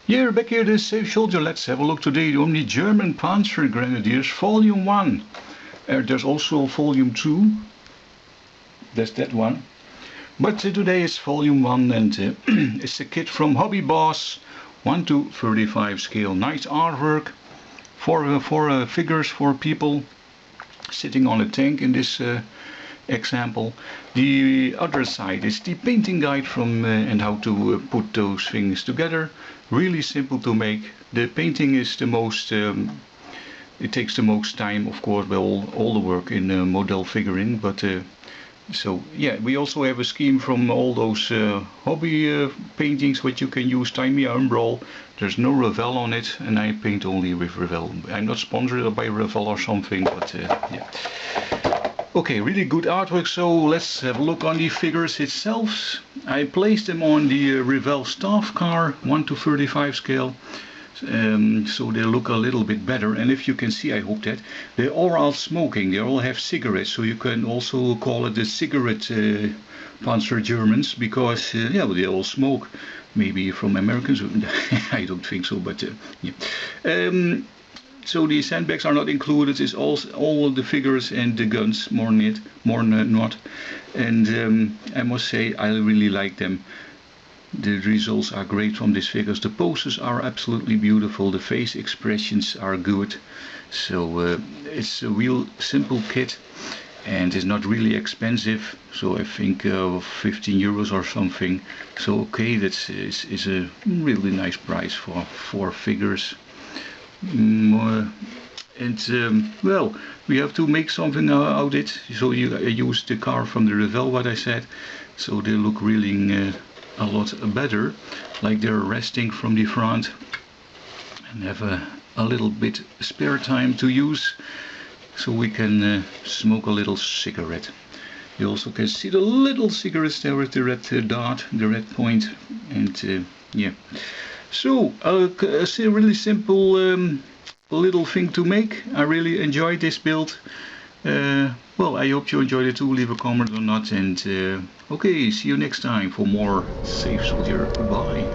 Yeah, back here, this Safe Soldier. Let's have a look today on the German Panzer Grenadiers Volume 1. There's also Volume 2. That's that one. But today is Volume 1 and it's a kit from Hobbyboss. 1:35 scale. Nice artwork for figures, for people sitting on a tank in this example. The other side is the painting guide from and how to put those things together. Really simple to make. The painting is the most it takes the most time, of course, by all the work in model figuring, but so yeah, we also have a scheme from all those hobby paintings which you can use. Tiny Umbral. There's no Revell on it, and I paint only with Revell. I'm not sponsored by Revell or something, but yeah. Okay, really good artwork, so let's have a look on the figures itself. I placed them on the Revell staff car, 1:35 scale, so they look a little bit better. And if you can see, I hope that, they're all out smoking, they all have cigarettes, so you can also call it the cigarette Panzer Germans, because yeah, they all smoke. Maybe from Americans, I don't think so, but yeah. So the sandbags are not included. It's all the figures and the guns, more not. And I must say, I really like them. The results are great from these figures. The poses are absolutely beautiful. The face expressions are good. So it's a real simple kit, and it's not really expensive. So I think 15 euros or something. So okay, that is a really nice price for 4 figures. Well, we have to make something out of it, so I used the car from the Revell, what I said, so they look really a lot better, like they're resting from the front and have a little bit spare time to use, so we can smoke a little cigarette. You also can see the little cigarettes there with the red dot, the red point, and yeah. So, it's a really simple little thing to make. I really enjoyed this build. Well, I hope you enjoyed it too. Leave a comment or not. And okay, see you next time for more Safe Soldier. Bye.